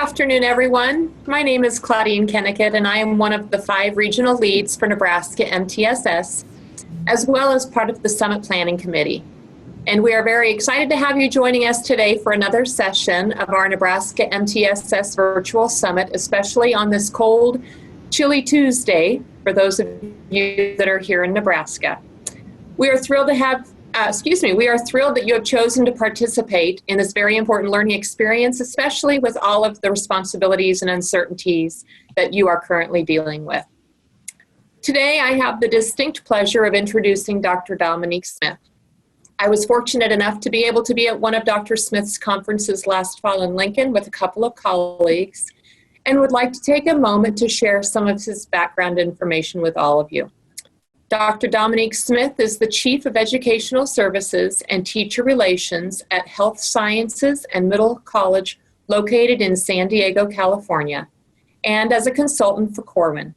afternoon, everyone. My name is Claudine Kennickett, and I am one of the 5 regional leads for Nebraska NeMTSS, as well as part of the Summit Planning Committee. And we are very excited to have you joining us today for another session of our Nebraska NeMTSS Virtual Summit, especially on this cold, chilly Tuesday for those of you that are here in Nebraska. We are thrilled to have we are thrilled that you have chosen to participate in this very important learning experience, especially with all of the responsibilities and uncertainties that you are currently dealing with. Today, I have the distinct pleasure of introducing Dr. Dominique Smith. I was fortunate enough to be able to be at one of Dr. Smith's conferences last fall in Lincoln with a couple of colleagues, and would like to take a moment to share some of his background information with all of you. Dr. Dominique Smith is the Chief of Educational Services and Teacher Relations at Health Sciences and Middle College located in San Diego, California, and as a consultant for Corwin.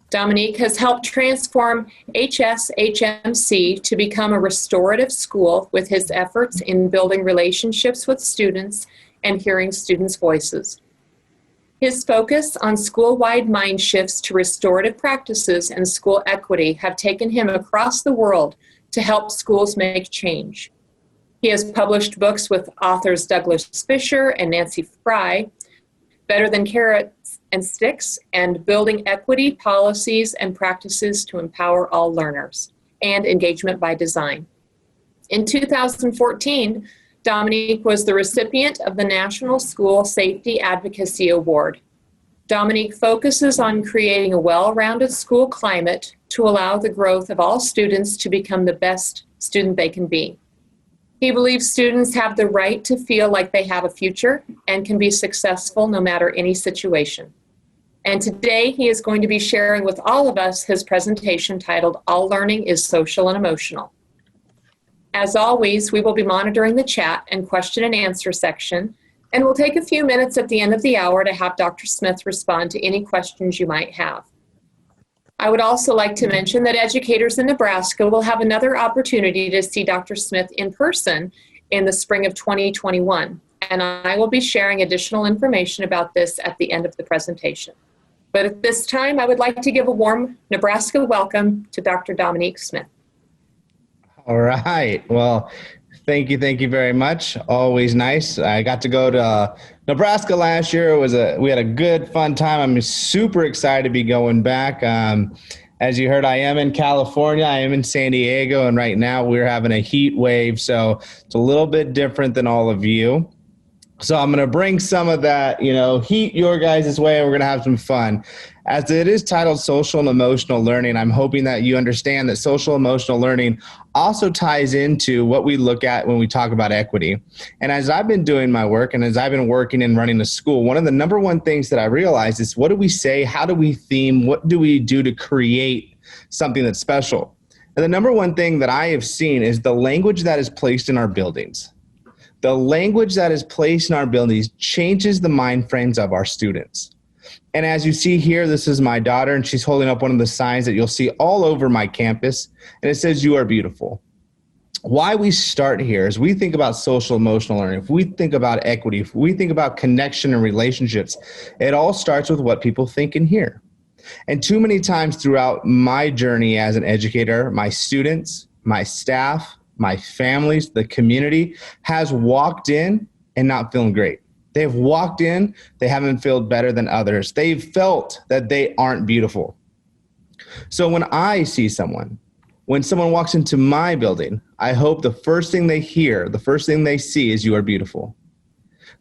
Dominique has helped transform HSHMC to become a restorative school with his efforts in building relationships with students and hearing students' voices. His focus on school-wide mind shifts to restorative practices and school equity have taken him across the world to help schools make change. He has published books with authors Douglas Fisher and Nancy Fry, Better Than Carrots and Sticks, and Building Equity Policies and Practices to Empower All Learners, and Engagement by Design. In 2014, Dominique was the recipient of the National School Safety Advocacy Award. Dominique focuses on creating a well-rounded school climate to allow the growth of all students to become the best student they can be. He believes students have the right to feel like they have a future and can be successful no matter any situation. And today he is going to be sharing with all of us his presentation titled, All Learning is Social and Emotional. As always, we will be monitoring the chat and question and answer section, and we'll take a few minutes at the end of the hour to have Dr. Smith respond to any questions you might have. I would also like to mention that educators in Nebraska will have another opportunity to see Dr. Smith in person in the spring of 2021, and I will be sharing additional information about this at the end of the presentation. But at this time, I would like to give a warm Nebraska welcome to Dr. Dominique Smith. All right. Well, thank you very much. Always nice. I got to go to Nebraska last year. We had a good, fun time. I'm super excited to be going back. As you heard, I am in California. I am in San Diego, and right now we're having a heat wave, so it's a little bit different than all of you. So I'm going to bring some of that, heat your guys' way, and we're going to have some fun. As it is titled Social and Emotional Learning, I'm hoping that you understand that social emotional learning also ties into what we look at when we talk about equity. And as I've been doing my work and as I've been working and running a school, one of the number one things that I realized is, what do we say? How do we theme? What do we do to create something that's special? And the number one thing that I have seen is the language that is placed in our buildings. The language that is placed in our buildings changes the mind frames of our students. And as you see here, this is my daughter, and she's holding up one of the signs that you'll see all over my campus, and it says, "You are beautiful." Why we start here is we think about social emotional learning. If we think about equity, if we think about connection and relationships, it all starts with what people think and hear. And too many times throughout my journey as an educator, my students, my staff, my families, the community has walked in and not feeling great. They've walked in, they haven't felt better than others. They've felt that they aren't beautiful. So when I see someone, when someone walks into my building, I hope the first thing they hear, the first thing they see is, "You are beautiful."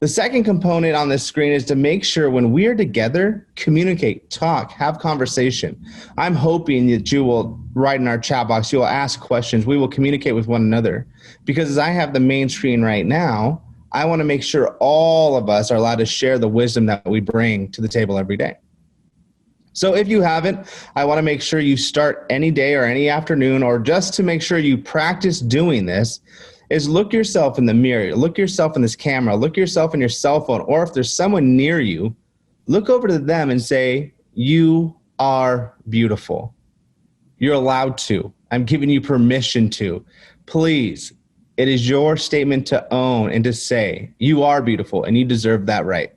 The second component on this screen is to make sure when we are together, communicate, talk, have conversation. I'm hoping that you will write in our chat box, you will ask questions, we will communicate with one another. Because as I have the main screen right now, I want to make sure all of us are allowed to share the wisdom that we bring to the table every day. So if you haven't, I want to make sure you start any day or any afternoon, or just to make sure you practice doing this, is look yourself in the mirror, look yourself in this camera, look yourself in your cell phone, or if there's someone near you, look over to them and say, "You are beautiful." You're allowed to. I'm giving you permission to. Please, it is your statement to own and to say, "You are beautiful and you deserve that right."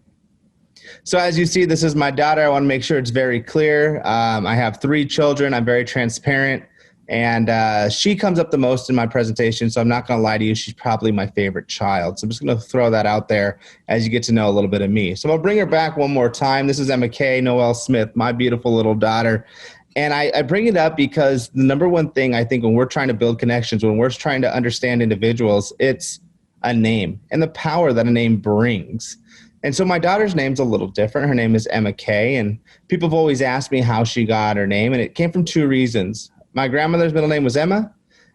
So as you see, this is my daughter. I want to make sure it's very clear. I have 3 children. I'm very transparent. And she comes up the most in my presentation, so I'm not going to lie to you. She's probably my favorite child. So I'm just going to throw that out there as you get to know a little bit of me. So I'll bring her back one more time. This is Emma Kay Noel Smith, my beautiful little daughter. And I bring it up because the number one thing I think when we're trying to build connections, when we're trying to understand individuals, it's a name and the power that a name brings. And so my daughter's name's a little different. Her name is Emma Kay, and people have always asked me how she got her name, and it came from 2 reasons. My grandmother's middle name was Emma,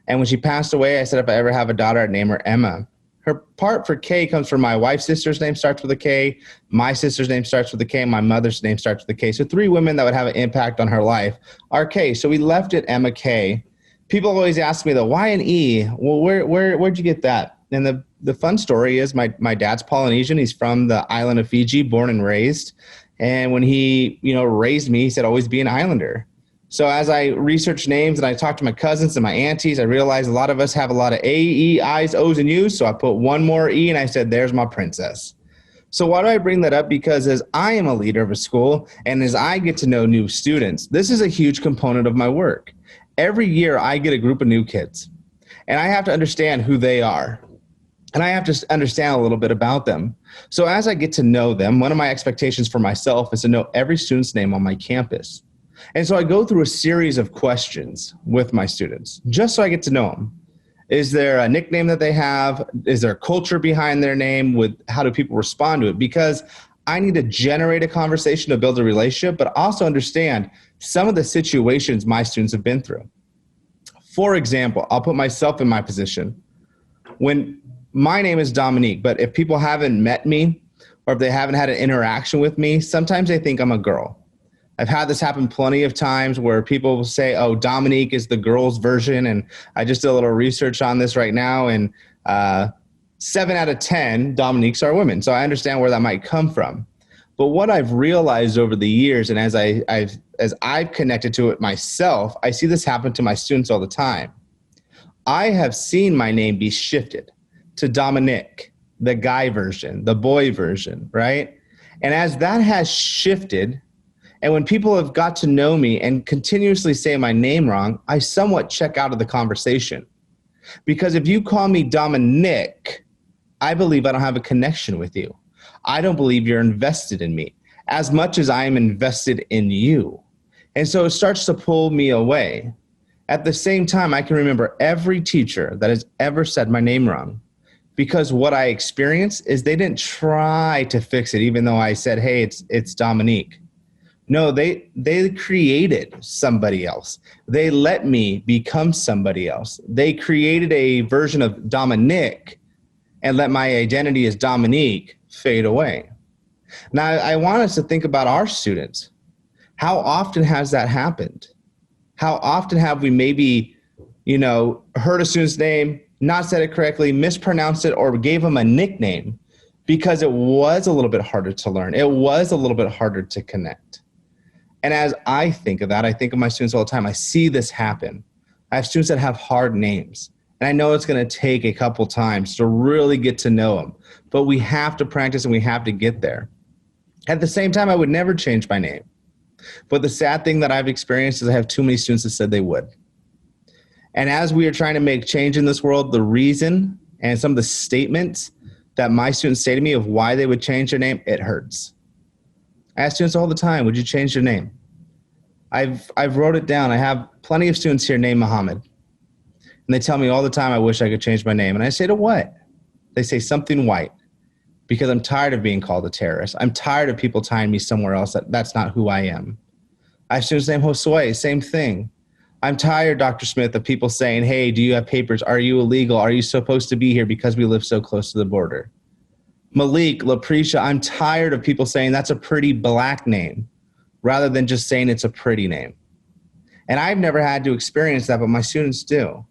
and when she passed away, I said if I ever have a daughter, I'd name her Emma. Her part for K comes from my wife's sister's name starts with a K, my sister's name starts with a K, my mother's name starts with a K. So 3 women that would have an impact on her life are K. So we left it Emma Kay. People always ask me though, why an E? Well, where'd you get that? And the fun story is my dad's Polynesian. He's from the island of Fiji, born and raised. And when he, raised me, he said, always be an islander. So as I researched names and I talked to my cousins and my aunties, I realized a lot of us have a lot of A, E, I's, O's, and U's. So I put one more E and I said, there's my princess. So why do I bring that up? Because as I am a leader of a school and as I get to know new students, this is a huge component of my work. Every year I get a group of new kids and I have to understand who they are. And I have to understand a little bit about them. So as I get to know them, one of my expectations for myself is to know every student's name on my campus. And so I go through a series of questions with my students, just so I get to know them. Is there a nickname that they have? Is there a culture behind their name? How do people respond to it? Because I need to generate a conversation to build a relationship, but also understand some of the situations my students have been through. For example, I'll put myself in my position. When my name is Dominique, but if people haven't met me or if they haven't had an interaction with me, sometimes they think I'm a girl. I've had this happen plenty of times where people will say, oh, Dominique is the girl's version. And I just did a little research on this right now. And 7 out of 10 Dominiques are women. So I understand where that might come from. But what I've realized over the years, and as I've connected to it myself, I see this happen to my students all the time. I have seen my name be shifted to Dominic, the guy version, the boy version, right? And as that has shifted, and when people have got to know me and continuously say my name wrong, I somewhat check out of the conversation. Because if you call me Dominic, I believe I don't have a connection with you. I don't believe you're invested in me as much as I am invested in you. And so it starts to pull me away. At the same time, I can remember every teacher that has ever said my name wrong. Because what I experienced is they didn't try to fix it, even though I said, hey, it's Dominique. No, they created somebody else. They let me become somebody else. They created a version of Dominic and let my identity as Dominique fade away. Now, I want us to think about our students. How often has that happened? How often have we maybe, heard a student's name, not said it correctly, mispronounced it, or gave them a nickname because it was a little bit harder to learn. It was a little bit harder to connect. And as I think of that, I think of my students all the time. I see this happen. I have students that have hard names. And I know it's going to take a couple times to really get to know them. But we have to practice and we have to get there. At the same time, I would never change my name. But the sad thing that I've experienced is I have too many students that said they would. And as we are trying to make change in this world, the reason and some of the statements that my students say to me of why they would change their name, it hurts. I ask students all the time, would you change your name? I've wrote it down. I have plenty of students here named Muhammad. And they tell me all the time, I wish I could change my name. And I say, to what? They say something white, because I'm tired of being called a terrorist. I'm tired of people tying me somewhere else. That's not who I am. I have students named Josue, same thing. I'm tired, Dr. Smith, of people saying, hey, do you have papers? Are you illegal? Are you supposed to be here because we live so close to the border? Malik, LaPrisha, I'm tired of people saying that's a pretty black name rather than just saying it's a pretty name. And I've never had to experience that, but my students do.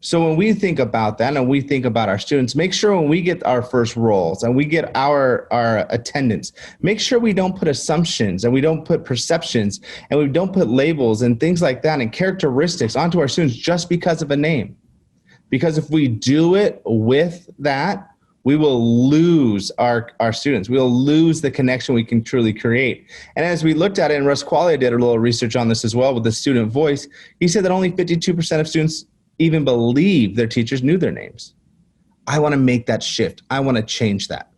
So when we think about that and we think about our students, make sure when we get our first roles and we get our attendance, make sure we don't put assumptions and we don't put perceptions and we don't put labels and things like that and characteristics onto our students just because of a name. Because if we do it with that, we will lose our students. We'll lose the connection we can truly create. And as we looked at it, and Russ Qualia did a little research on this as well with the student voice, he said that only 52% of students even believe their teachers knew their names. I want to make that shift. I want to change that.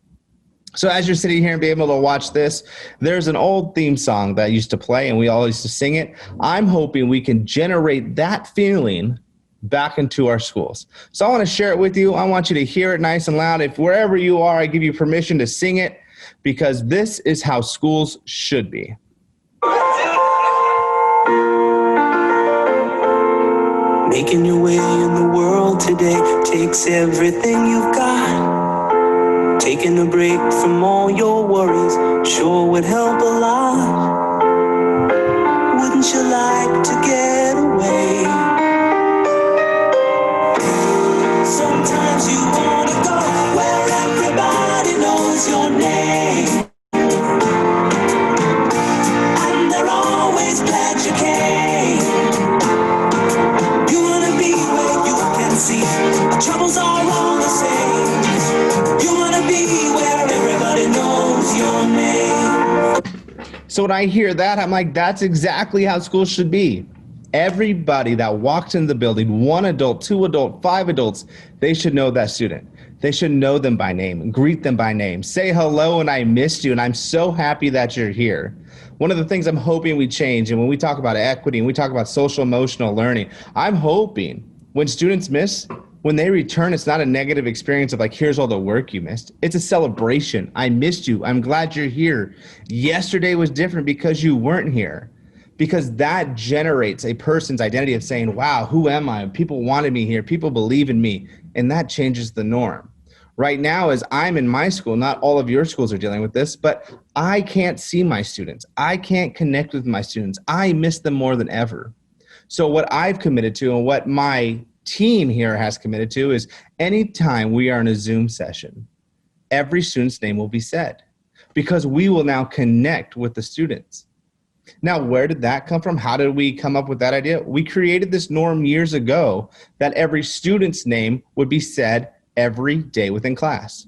So as you're sitting here and be able to watch this, there's an old theme song that used to play and we all used to sing it. I'm hoping we can generate that feeling back into our schools. So I want to share it with you. I want you to hear it nice and loud. If wherever you are, I give you permission to sing it, because this is how schools should be. Making your way in the world today takes everything you've got. Taking a break from all your worries sure would help a lot. Wouldn't you like to get away? Sometimes you want to go where everybody knows your name, and they're always glad you came. You want to be where you can see the troubles are all the same. You want to be where everybody knows your name. So when I hear that, I'm like, that's exactly how schools should be. Everybody that walks in the building, 1 adult, 2 adult, 5 adults, they should know that student. They should know them by name, greet them by name, say hello and I missed you and I'm so happy that you're here. One of the things I'm hoping we change, and when we talk about equity and we talk about social emotional learning, I'm hoping when students miss, when they return, it's not a negative experience of like, here's all the work you missed. It's a celebration. I missed you. I'm glad you're here. Yesterday was different because you weren't here. Because that generates a person's identity of saying, wow, who am I? People wanted me here. People believe in me. And that changes the norm. Right now, as I'm in my school, not all of your schools are dealing with this, but I can't see my students. I can't connect with my students. I miss them more than ever. So what I've committed to and what my team here has committed to is anytime we are in a Zoom session, every student's name will be said because we will now connect with the students. Now, where did that come from? How did we come up with that idea? We created this norm years ago that every student's name would be said every day within class.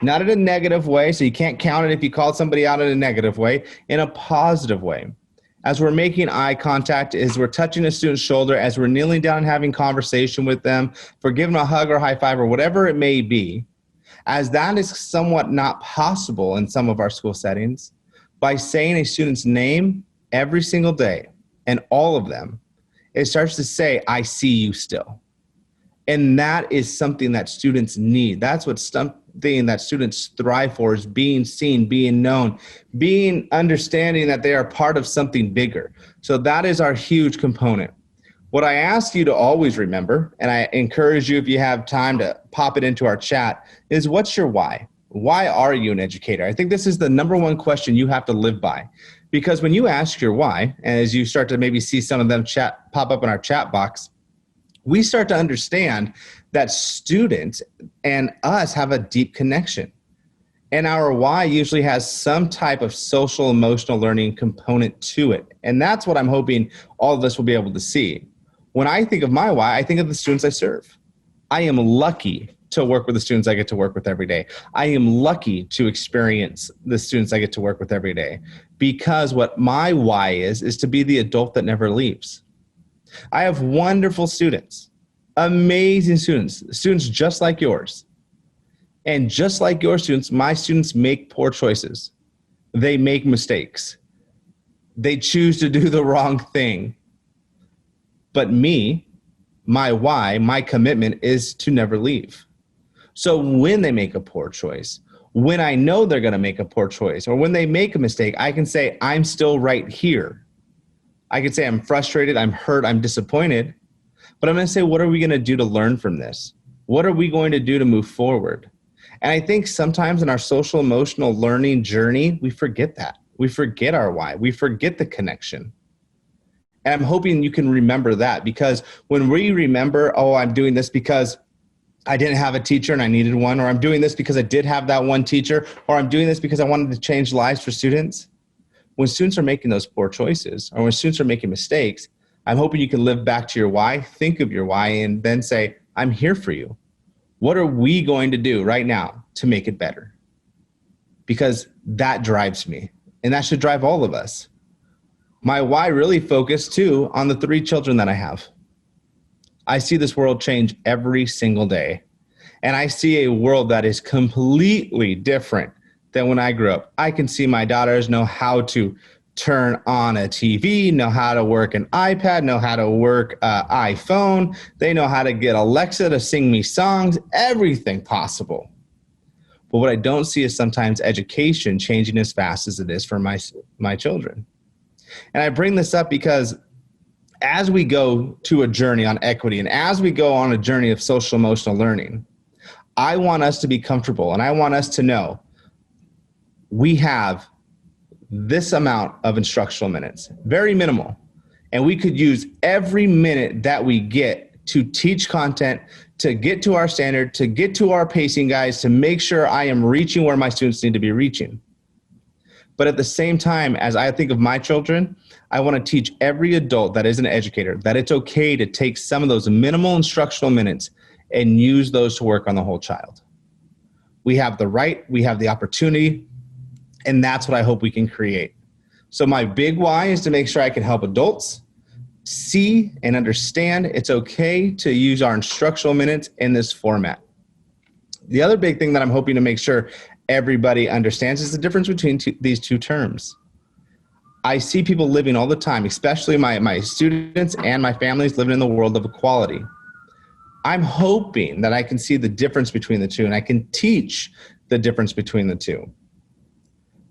Not in a negative way, so you can't count it if you called somebody out in a negative way, in a positive way. As we're making eye contact, as we're touching a student's shoulder, as we're kneeling down and having conversation with them, for giving them a hug or high five or whatever it may be, as that is somewhat not possible in some of our school settings, by saying a student's name every single day, and all of them, it starts to say, I see you still. And that is something that students need. That's what something that students thrive for, is being seen, being known, being understanding that they are part of something bigger. So that is our huge component. What I ask you to always remember, and I encourage you if you have time to pop it into our chat, is what's your why? Why are you an educator? I think this is the number one question you have to live by. Because when you ask your why, and as you start to maybe see some of them pop up in our chat box, we start to understand that students and us have a deep connection. And our why usually has some type of social emotional learning component to it. And that's what I'm hoping all of us will be able to see. When I think of my why, I think of the students I serve. I am lucky to work with the students I get to work with every day. I am lucky to experience the students I get to work with every day, because what my why is to be the adult that never leaves. I have wonderful students, amazing students just like yours. And just like your students, my students make poor choices. They make mistakes. They choose to do the wrong thing. But me, my why, my commitment is to never leave. So when they make a poor choice, when I know they're going to make a poor choice, or when they make a mistake, I can say, I'm still right here. I can say I'm frustrated, I'm hurt, I'm disappointed, but I'm going to say, what are we going to do to learn from this? What are we going to do to move forward? And I think sometimes in our social emotional learning journey, we forget that. We forget our why. We forget the connection. And I'm hoping you can remember that, because when we remember, oh, I'm doing this because I didn't have a teacher and I needed one, or I'm doing this because I did have that one teacher, or I'm doing this because I wanted to change lives for students. When students are making those poor choices, or when students are making mistakes, I'm hoping you can live back to your why, think of your why, and then say, I'm here for you. What are we going to do right now to make it better? Because that drives me, and that should drive all of us. My why really focused too on the 3 children that I have. I see this world change every single day, and I see a world that is completely different than when I grew up. I can see my daughters know how to turn on a TV, know how to work an iPad, know how to work an iPhone. They know how to get Alexa to sing me songs, everything possible. But what I don't see is sometimes education changing as fast as it is for my children. And I bring this up because as we go to a journey on equity and as we go on a journey of social emotional learning, I want us to be comfortable and I want us to know we have this amount of instructional minutes, very minimal. And we could use every minute that we get to teach content, to get to our standard, to get to our pacing guides, to make sure I am reaching where my students need to be reaching. But at the same time, as I think of my children, I want to teach every adult that is an educator that it's okay to take some of those minimal instructional minutes and use those to work on the whole child. We have the right, we have the opportunity, and that's what I hope we can create. So my big why is to make sure I can help adults see and understand it's okay to use our instructional minutes in this format. The other big thing that I'm hoping to make sure everybody understands is the difference between these 2 terms. I see people living all the time, especially my students and my families living in the world of equality. I'm hoping that I can see the difference between the 2 and I can teach the difference between the 2.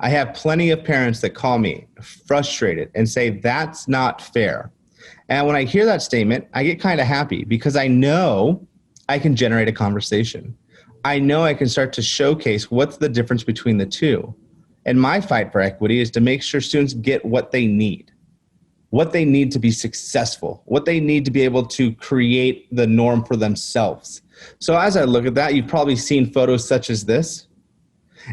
I have plenty of parents that call me frustrated and say, that's not fair. And when I hear that statement, I get kind of happy because I know I can generate a conversation. I know I can start to showcase what's the difference between the 2. And my fight for equity is to make sure students get what they need to be successful, what they need to be able to create the norm for themselves. So as I look at that, you've probably seen photos such as this.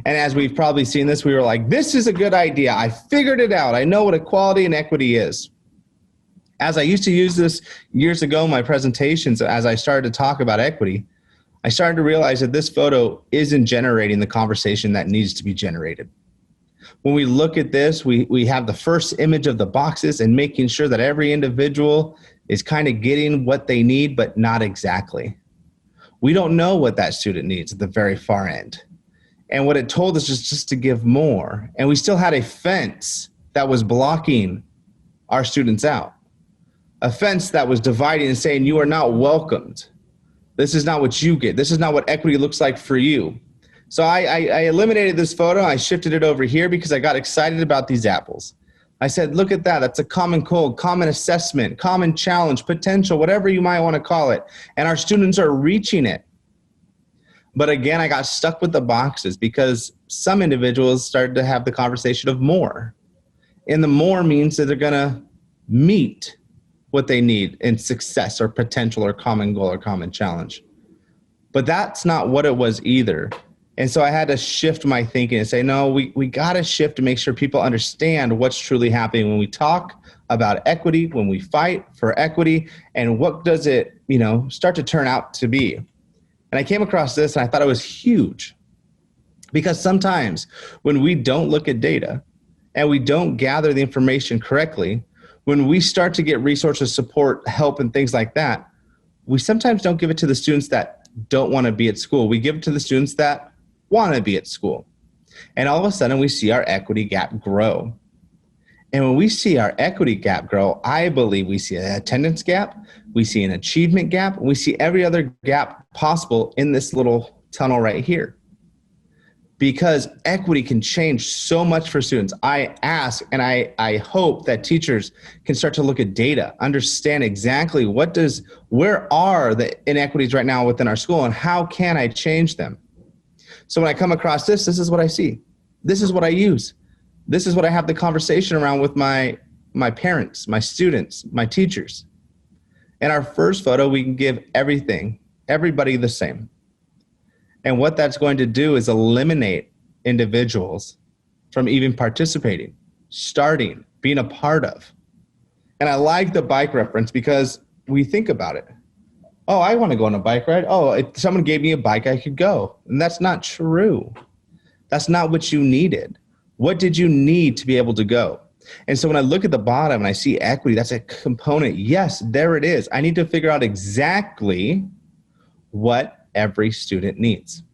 And as we've probably seen this, we were like, this is a good idea. I figured it out. I know what equality and equity is. As I used to use this years ago in my presentations, as I started to talk about equity, I started to realize that this photo isn't generating the conversation that needs to be generated. When we look at this, we have the first image of the boxes and making sure that every individual is kind of getting what they need, but not exactly. We don't know what that student needs at the very far end. And what it told us is just to give more. And we still had a fence that was blocking our students out. A fence that was dividing and saying, you are not welcomed. This is not what you get. This is not what equity looks like for you. So I eliminated this photo. I shifted it over here because I got excited about these apples. I said, look at that. That's a common cold, common assessment, common challenge, potential, whatever you might want to call it. And our students are reaching it. But again, I got stuck with the boxes because some individuals started to have the conversation of more. And the more means that they're going to meet what they need in success or potential or common goal or common challenge. But that's not what it was either. And so I had to shift my thinking and say, no, we got to shift to make sure people understand what's truly happening when we talk about equity, when we fight for equity, and what does it, start to turn out to be. And I came across this and I thought it was huge because sometimes when we don't look at data and we don't gather the information correctly, when we start to get resources, support, help, and things like that, we sometimes don't give it to the students that don't want to be at school. We give it to the students that want to be at school. And all of a sudden, we see our equity gap grow. And when we see our equity gap grow, I believe we see an attendance gap, we see an achievement gap, and we see every other gap possible in this little tunnel right here. Because equity can change so much for students. I ask and I hope that teachers can start to look at data, understand exactly where are the inequities right now within our school and how can I change them? So when I come across this is what I see. This is what I use. This is what I have the conversation around with my parents, my students, my teachers. In our first photo, we can give everybody the same. And what that's going to do is eliminate individuals from even participating, starting, being a part of. And I like the bike reference because we think about it. Oh, I want to go on a bike ride. Oh, if someone gave me a bike, I could go. And that's not true. That's not what you needed. What did you need to be able to go? And so when I look at the bottom and I see equity, that's a component. Yes, there it is. I need to figure out exactly what every student needs.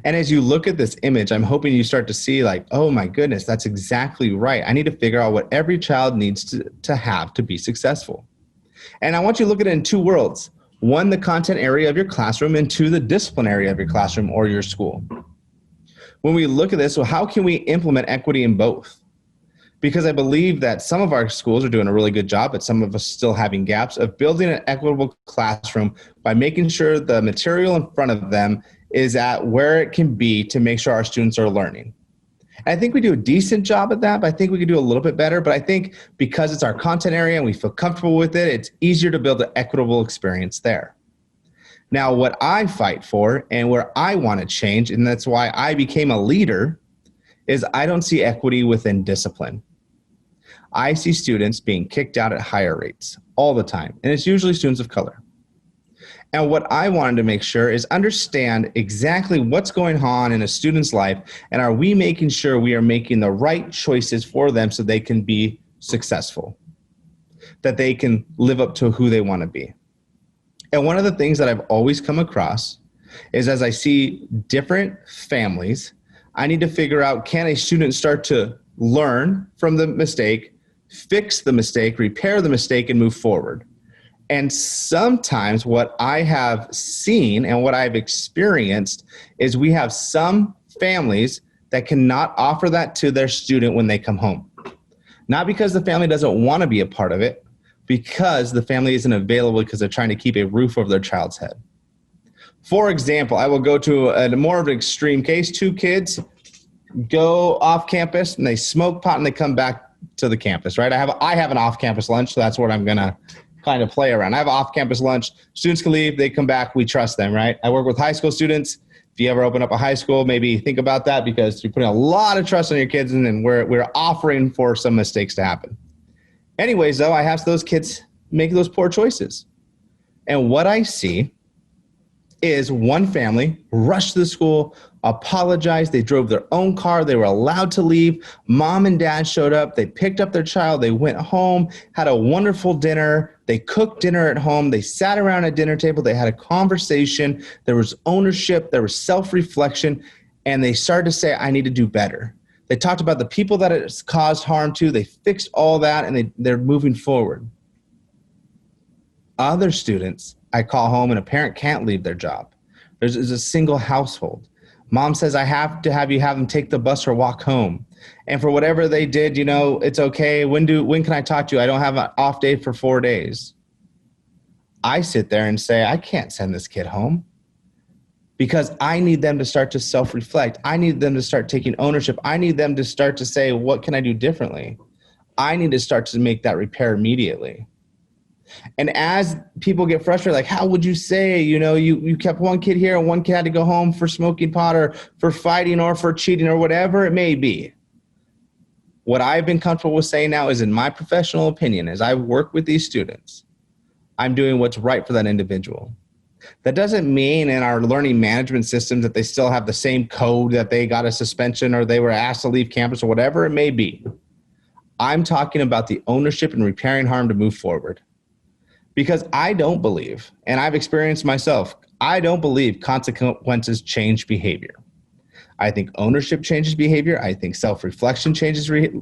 And as you look at this image, I'm hoping you start to see like, oh my goodness, that's exactly right. I need to figure out what every child needs to have to be successful. And I want you to look at it in two worlds. One, the content area of your classroom, and two, the discipline area of your classroom or your school. When we look at this, so how can we implement equity in both? Because I believe that some of our schools are doing a really good job, but some of us still having gaps of building an equitable classroom by making sure the material in front of them is at where it can be to make sure our students are learning. And I think we do a decent job at that, but I think we could do a little bit better. But I think because it's our content area and we feel comfortable with it, it's easier to build an equitable experience there. Now, what I fight for and where I want to change, and that's why I became a leader, is I don't see equity within discipline. I see students being kicked out at higher rates all the time, and it's usually students of color. And what I wanted to make sure is understand exactly what's going on in a student's life, and are we making sure we are making the right choices for them so they can be successful, that they can live up to who they want to be. And one of the things that I've always come across is as I see different families, I need to figure out, can a student start to learn from the mistake, fix the mistake, repair the mistake, and move forward? And sometimes what I have seen and what I've experienced is we have some families that cannot offer that to their student when they come home. Not because the family doesn't want to be a part of it, because the family isn't available because they're trying to keep a roof over their child's head. For example, I will go to a more of an extreme case. Two kids go off campus and they smoke pot and they come back to the campus, right? I have an off-campus lunch, so that's what I'm going to kind of play around. I have off-campus lunch. Students can leave, they come back, we trust them, right? I work with high school students. If you ever open up a high school, maybe think about that, because you're putting a lot of trust on your kids, and then we're offering for some mistakes to happen. Anyways, though, I have those kids make those poor choices. And what I see is one family rushed to the school, apologized. They drove their own car. They were allowed to leave. Mom and dad showed up. They picked up their child. They went home, had a wonderful dinner. They cooked dinner at home. They sat around a dinner table. They had a conversation. There was ownership. There was self-reflection. And they started to say, I need to do better. They talked about the people that it's caused harm to. They fixed all that, and they're moving forward. Other students, I call home and a parent can't leave their job. There's a single household. Mom says, I have to have you have them take the bus or walk home. And for whatever they did, it's okay. When can I talk to you? I don't have an off day for 4 days. I sit there and say, I can't send this kid home, because I need them to start to self-reflect. I need them to start taking ownership. I need them to start to say, what can I do differently? I need to start to make that repair immediately. And as people get frustrated, like, how would you say, you kept one kid here and one kid had to go home for smoking pot or for fighting or for cheating or whatever it may be. What I've been comfortable with saying now is, in my professional opinion, as I work with these students, I'm doing what's right for that individual. That doesn't mean in our learning management systems that they still have the same code, that they got a suspension or they were asked to leave campus or whatever it may be. I'm talking about the ownership and repairing harm to move forward. Because I don't believe, and I've experienced myself, I don't believe consequences change behavior. I think ownership changes behavior. I think self-reflection changes behavior.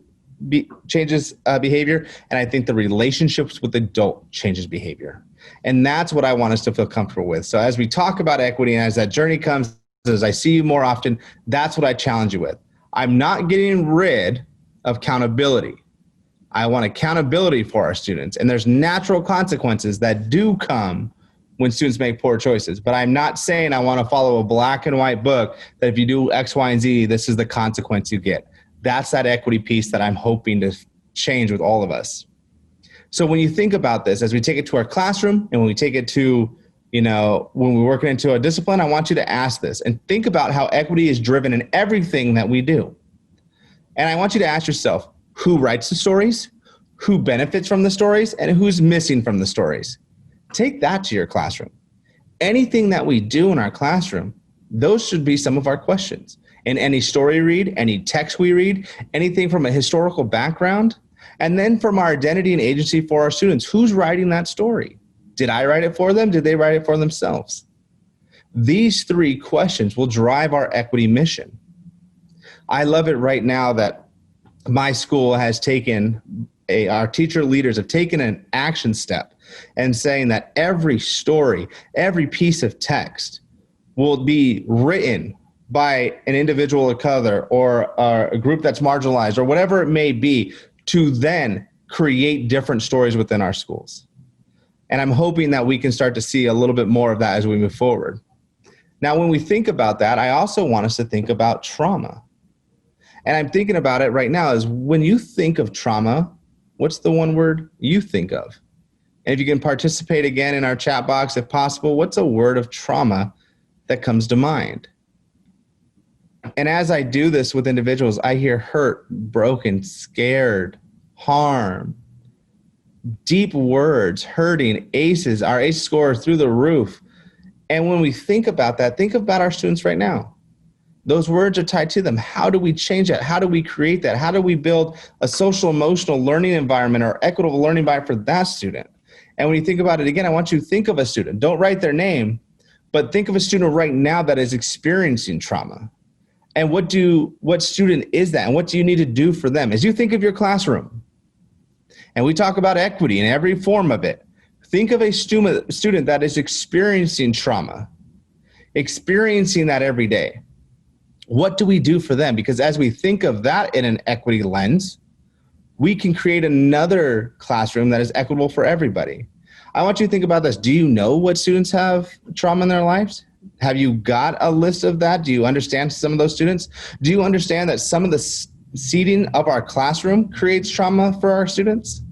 And I think the relationships with adult changes behavior. And that's what I want us to feel comfortable with. So as we talk about equity and as that journey comes, as I see you more often, that's what I challenge you with. I'm not getting rid of accountability. I want accountability for our students. And there's natural consequences that do come when students make poor choices. But I'm not saying I want to follow a black and white book that if you do X, Y, and Z, this is the consequence you get. That's that equity piece that I'm hoping to change with all of us. So when you think about this, as we take it to our classroom and when we take it to, when we're working into a discipline, I want you to ask this and think about how equity is driven in everything that we do. And I want you to ask yourself, who writes the stories, who benefits from the stories, and who's missing from the stories? Take that to your classroom. Anything that we do in our classroom, those should be some of our questions. In any story read, any text we read, anything from a historical background, and then from our identity and agency for our students. Who's writing that story? Did I write it for them? Did they write it for themselves? These 3 questions will drive our equity mission. I love it right now that my school has taken, our teacher leaders have taken an action step and saying that every story, every piece of text will be written by an individual of color or a group that's marginalized or whatever it may be to then create different stories within our schools. And I'm hoping that we can start to see a little bit more of that as we move forward. Now, when we think about that, I also want us to think about trauma. And I'm thinking about it right now is when you think of trauma, what's the one word you think of? And if you can participate again in our chat box, if possible, what's a word of trauma that comes to mind? And as I do this with individuals, I hear hurt, broken, scared, harm, deep words, hurting, ACEs, our ACE score through the roof. And when we think about that, think about our students right now. Those words are tied to them. How do we change that? How do we create that? How do we build a social emotional learning environment or equitable learning environment for that student? And when you think about it again, I want you to think of a student. Don't write their name, but think of a student right now that is experiencing trauma. And what student is that? And what do you need to do for them? As you think of your classroom, and we talk about equity in every form of it, think of a student that is experiencing trauma, experiencing that every day. What do we do for them? Because as we think of that in an equity lens, we can create another classroom that is equitable for everybody. I want you to think about this. Do you know what students have trauma in their lives? Have you got a list of that? Do you understand some of those students? Do you understand that some of the seating of our classroom creates trauma for our students?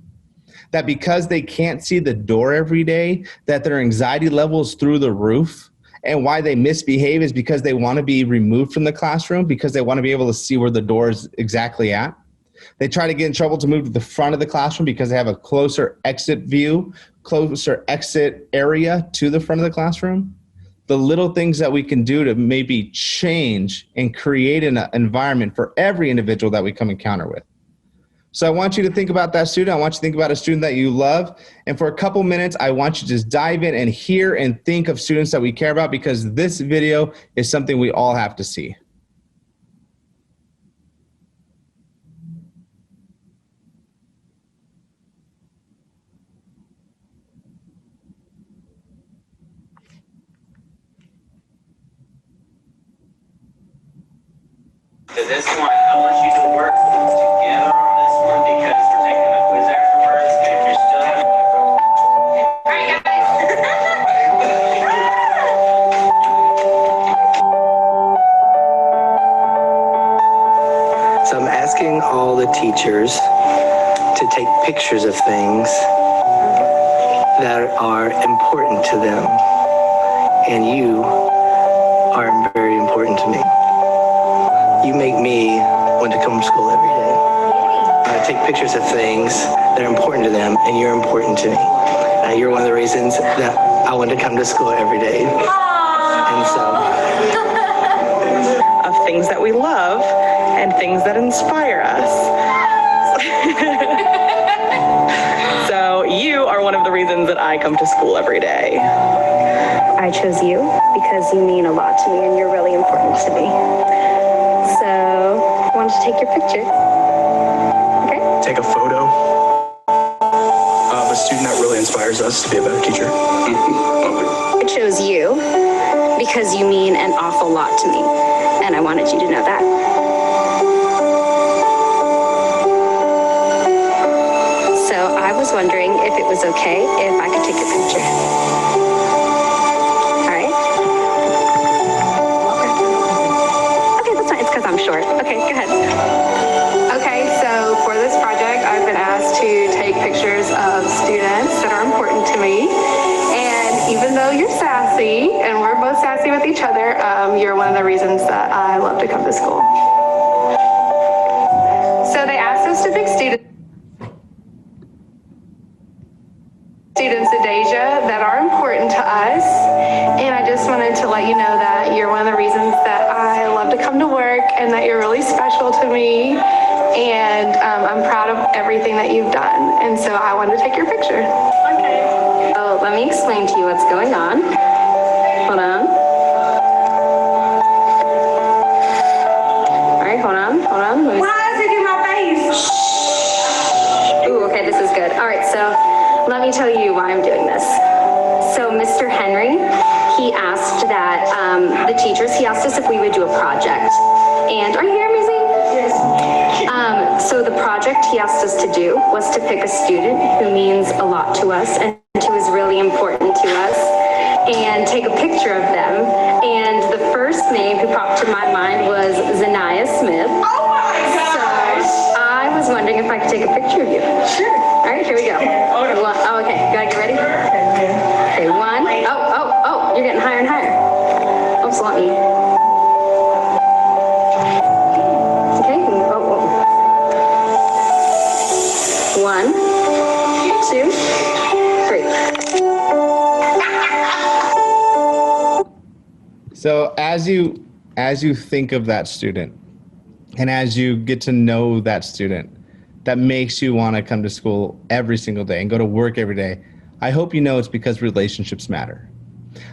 That because they can't see the door every day, that their anxiety level is through the roof? And why they misbehave is because they want to be removed from the classroom, because they want to be able to see where the door is exactly at. They try to get in trouble to move to the front of the classroom because they have a closer exit view, closer exit area to the front of the classroom. The little things that we can do to maybe change and create an environment for every individual that we come encounter with. So I want you to think about that student. I want you to think about a student that you love. And for a couple minutes, I want you to just dive in and hear and think of students that we care about, because this video is something we all have to see. To this one, I want you to work together on this one because we're taking a quiz afterwards. And if you're still having So I'm asking all the teachers to take pictures of things that are important to them. And you are very important to me. You make me want to come to school every day. I take pictures of things that are important to them, and you're important to me. You're one of the reasons that I want to come to school every day. And so, of things that we love and things that inspire us. So you are one of the reasons that I come to school every day. I chose you because you mean a lot to me and you're really important to me. So I wanted to take your picture. Okay? Take a photo of a student that really inspires us to be a better teacher. I chose you because you mean an awful lot to me, and I wanted you to know that. So I was wondering if it was okay if I could take your picture. All right? Okay, that's fine. It's because I'm short. Okay, go ahead. Okay, so for this project, I've been asked to take pictures of students that are important to me. And even though you're sassy, and we're both sassy with each other, you're one of the reasons that I love to come to school. So they asked us to pick students today Asia that are important to us. And I just wanted to let you know that you're one of the reasons that I love to come to work and that you're really special to me. And I'm proud of everything that you've done. And so I wanted to take your picture. Okay. So let me explain to you what's going on. Hold on. All right, hold on. Why is it in my face? Ooh, okay, this is good. All right, so let me tell you why I'm doing this. So Mr. Henry, he asked that the teachers, he asked us if we would do a project. And are you here, Missy? Yes. So the project he asked us to do was to pick a student who means a lot to us and who is really important to us and take a picture of them. And the first name who popped to my mind was Zanaya Smith. Oh my gosh! So I was wondering if I could take a picture of you. Sure. All right, here we go. Oh, okay. Gotta get ready. Okay, one. Oh, you're getting higher and higher. Oh, so let me. Okay. Oh. 1, 2, 3. So as you think of that student and as you get to know that student that makes you want to come to school every single day and go to work every day, I hope you know it's because relationships matter.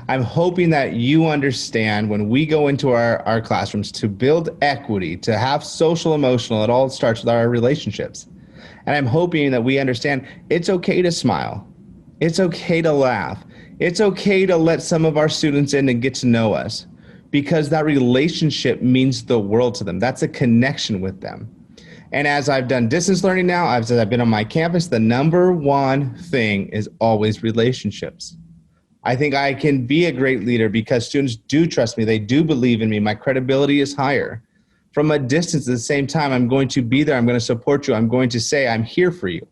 I'm hoping that you understand when we go into our classrooms to build equity, to have social, emotional, it all starts with our relationships. And I'm hoping that we understand it's okay to smile. It's okay to laugh. It's okay to let some of our students in and get to know us because that relationship means the world to them. That's a connection with them. And as I've done distance learning now, I've been on my campus, the number one thing is always relationships. I think I can be a great leader because students do trust me. They do believe in me. My credibility is higher. From a distance, at the same time, I'm going to be there. I'm going to support you. I'm going to say, I'm here for you.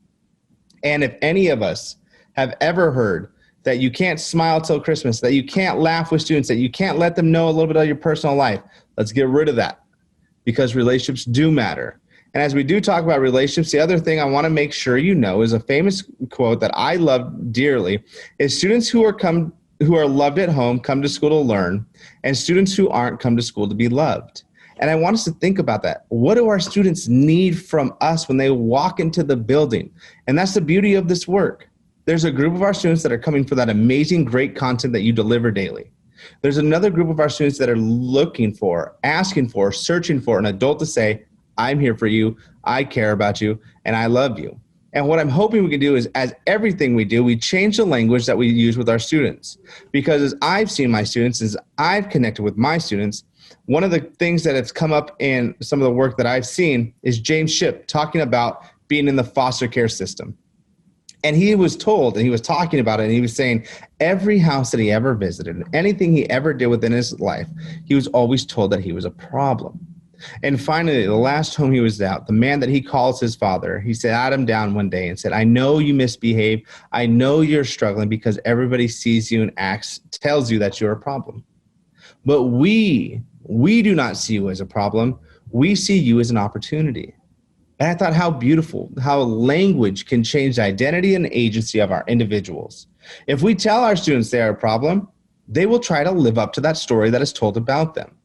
And if any of us have ever heard that you can't smile till Christmas, that you can't laugh with students, that you can't let them know a little bit of your personal life, let's get rid of that because relationships do matter. And as we do talk about relationships, the other thing I want to make sure you know is a famous quote that I love dearly is students who are loved at home come to school to learn, and students who aren't come to school to be loved. And I want us to think about that. What do our students need from us when they walk into the building? And that's the beauty of this work. There's a group of our students that are coming for that amazing, great content that you deliver daily. There's another group of our students that are looking for, asking for, searching for an adult to say, I'm here for you, I care about you, and I love you. And what I'm hoping we can do is, as everything we do, we change the language that we use with our students. Because as I've seen my students, as I've connected with my students, one of the things that has come up in some of the work that I've seen is James Shipp talking about being in the foster care system. And he was told, and he was talking about it, and he was saying every house that he ever visited, anything he ever did within his life, he was always told that he was a problem. And finally, the last home he was at, the man that he calls his father, he sat him down one day and said, I know you misbehave. I know you're struggling because everybody sees you and tells you that you're a problem. But we do not see you as a problem. We see you as an opportunity. And I thought how beautiful, how language can change the identity and agency of our individuals. If we tell our students they are a problem, they will try to live up to that story that is told about them.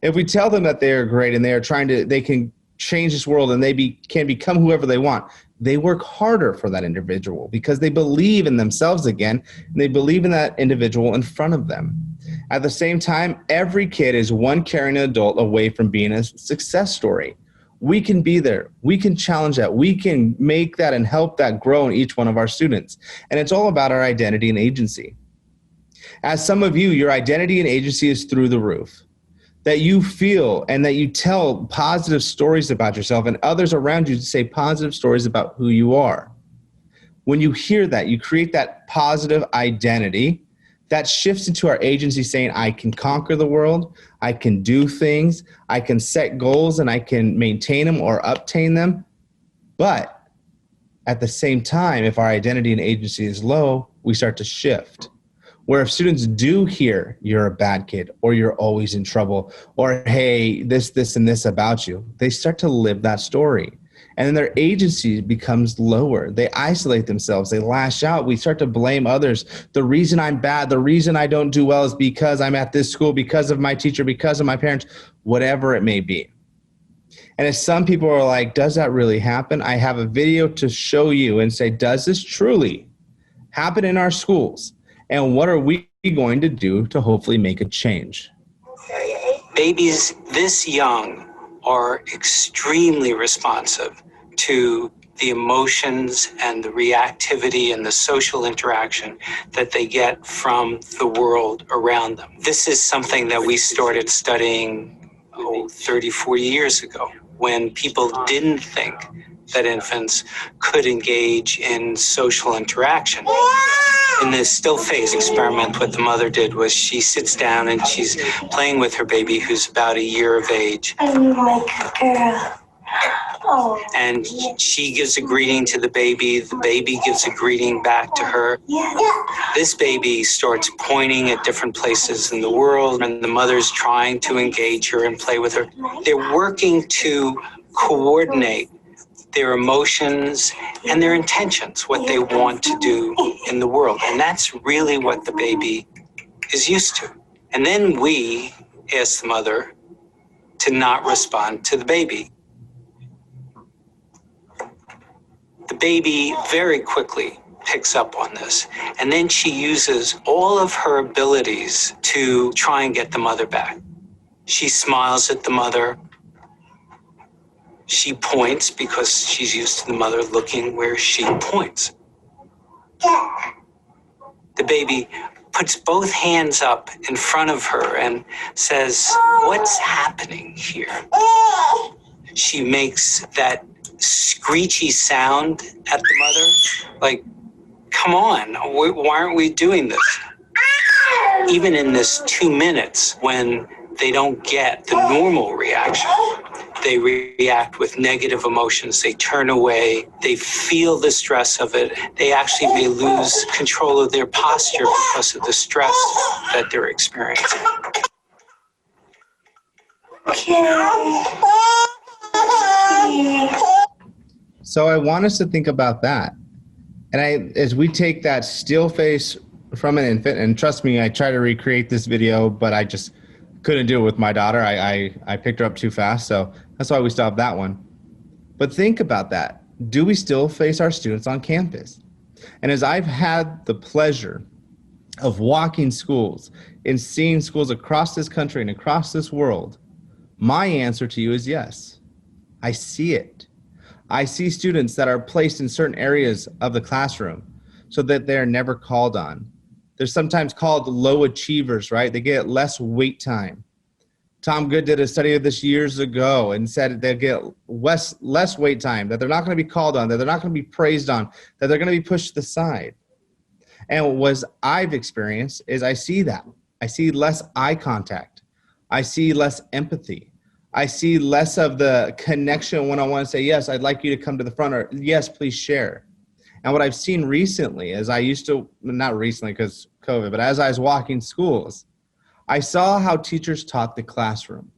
If we tell them that they are great and they can change this world and they can become whoever they want, they work harder for that individual because they believe in themselves again, and they believe in that individual in front of them. At the same time, every kid is one caring adult away from being a success story. We can be there. We can challenge that. We can make that and help that grow in each one of our students. And it's all about our identity and agency. As some of you, your identity and agency is through the roof. That you feel and that you tell positive stories about yourself and others around you to say positive stories about who you are. When you hear that, you create that positive identity that shifts into our agency saying, I can conquer the world, I can do things, I can set goals and I can maintain them or obtain them. But at the same time, if our identity and agency is low, we start to shift. Where if students do hear you're a bad kid or you're always in trouble or, hey, this, and this about you, they start to live that story. And then their agency becomes lower. They isolate themselves. They lash out. We start to blame others. The reason I'm bad, the reason I don't do well is because I'm at this school, because of my teacher, because of my parents, whatever it may be. And if some people are like, does that really happen? I have a video to show you and say, does this truly happen in our schools? And what are we going to do to hopefully make a change? Babies this young are extremely responsive to the emotions and the reactivity and the social interaction that they get from the world around them. This is something that we started studying 30, 40 years ago, when people didn't think that infants could engage in social interaction. In this still face experiment, what the mother did was she sits down and she's playing with her baby who's about a year of age. I'm like a girl. Oh. And she gives a greeting to the baby gives a greeting back to her. Yeah. This baby starts pointing at different places in the world, and the mother's trying to engage her and play with her. They're working to coordinate their emotions and their intentions, what they want to do in the world. And that's really what the baby is used to. And then we ask the mother to not respond to the baby. The baby very quickly picks up on this. And then she uses all of her abilities to try and get the mother back. She smiles at the mother. She points because she's used to the mother looking where she points. The baby puts both hands up in front of her and says, "What's happening here?" She makes that screechy sound at the mother, like, come on, why aren't we doing this? Even in this 2 minutes, when they don't get the normal reaction, they react with negative emotions, they turn away, they feel the stress of it, they actually may lose control of their posture because of the stress that they're experiencing. So I want us to think about that. And as we take that still face from an infant, and trust me, I try to recreate this video, but I just couldn't do it with my daughter. I picked her up too fast, so that's why we stopped that one. But think about that. Do we still face our students on campus? And as I've had the pleasure of walking schools and seeing schools across this country and across this world, my answer to you is yes. I see it. I see students that are placed in certain areas of the classroom so that they're never called on. They're sometimes called low achievers, right? They get less wait time. Tom Good did a study of this years ago and said they'll get less wait time, that they're not going to be called on, that they're not going to be praised on, that they're going to be pushed to the side. And what I've experienced is I see that. I see less eye contact. I see less empathy. I see less of the connection when I want to say, yes, I'd like you to come to the front, or yes, please share. And what I've seen recently is not recently because COVID, but as I was walking schools, I saw how teachers taught the classroom.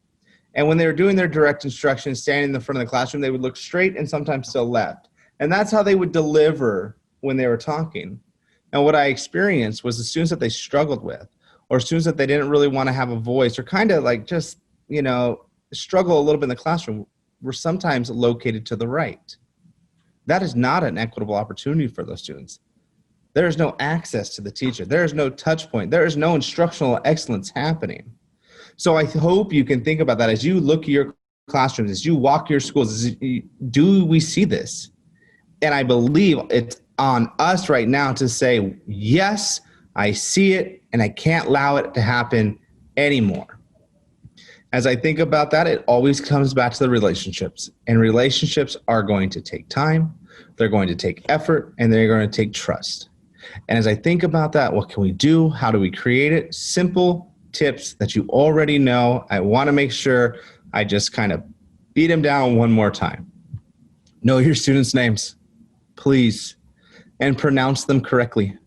And when they were doing their direct instruction, standing in the front of the classroom, they would look straight and sometimes still left. And that's how they would deliver when they were talking. And what I experienced was the students that they struggled with, or students that they didn't really want to have a voice, or kind of like just, struggle a little bit in the classroom, were sometimes located to the right. That is not an equitable opportunity for those students. There is no access to the teacher. There is no touch point. There is no instructional excellence happening. So I hope you can think about that as you look at your classrooms, as you walk your schools. Do we see this? And I believe it's on us right now to say, yes, I see it, and I can't allow it to happen anymore. As I think about that, it always comes back to the relationships. And relationships are going to take time, they're going to take effort, and they're going to take trust. And as I think about that, what can we do? How do we create it? Simple tips that you already know. I want to make sure I just kind of beat them down one more time. Know your students' names, please, and pronounce them correctly.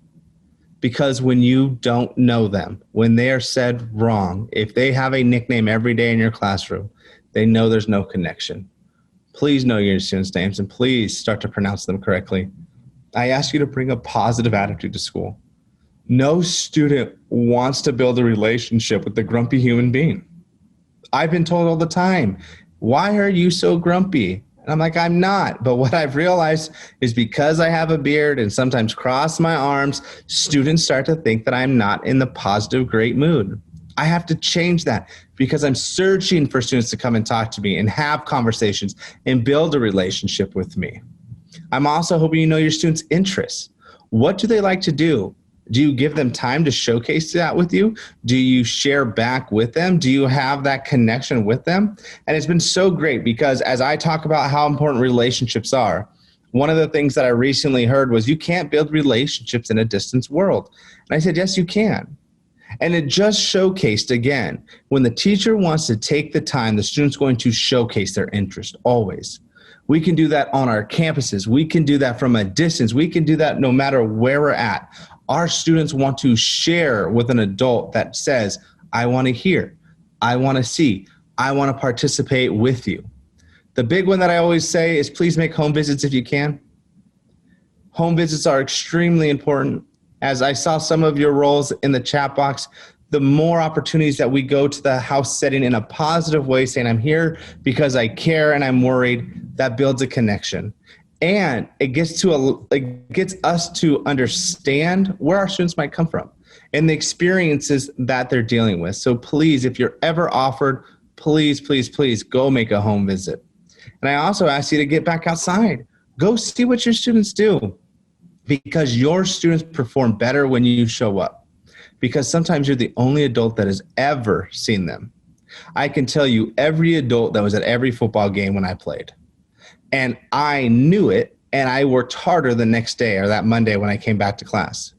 Because when you don't know them, when they are said wrong, if they have a nickname every day in your classroom, they know there's no connection. Please know your students' names and please start to pronounce them correctly. I ask you to bring a positive attitude to school. No student wants to build a relationship with the grumpy human being. I've been told all the time, why are you so grumpy? And I'm like, I'm not. But what I've realized is because I have a beard and sometimes cross my arms, students start to think that I'm not in the positive, great mood. I have to change that because I'm searching for students to come and talk to me and have conversations and build a relationship with me. I'm also hoping you know your students' interests. What do they like to do? Do you give them time to showcase that with you? Do you share back with them? Do you have that connection with them? And it's been so great because as I talk about how important relationships are, one of the things that I recently heard was you can't build relationships in a distance world. And I said, yes, you can. And it just showcased again, when the teacher wants to take the time, the student's going to showcase their interest always. We can do that on our campuses. We can do that from a distance. We can do that no matter where we're at. Our students want to share with an adult that says, I want to hear, I want to see, I want to participate with you. The big one that I always say is please make home visits if you can. Home visits are extremely important. As I saw some of your roles in the chat box, the more opportunities that we go to the house setting in a positive way, saying I'm here because I care and I'm worried, that builds a connection. And it gets us to understand where our students might come from and the experiences that they're dealing with. So please, if you're ever offered, please, please, please go make a home visit. And I also ask you to get back outside. Go see what your students do because your students perform better when you show up because sometimes you're the only adult that has ever seen them. I can tell you every adult that was at every football game when I played. And I knew it, and I worked harder the next day or that Monday when I came back to class.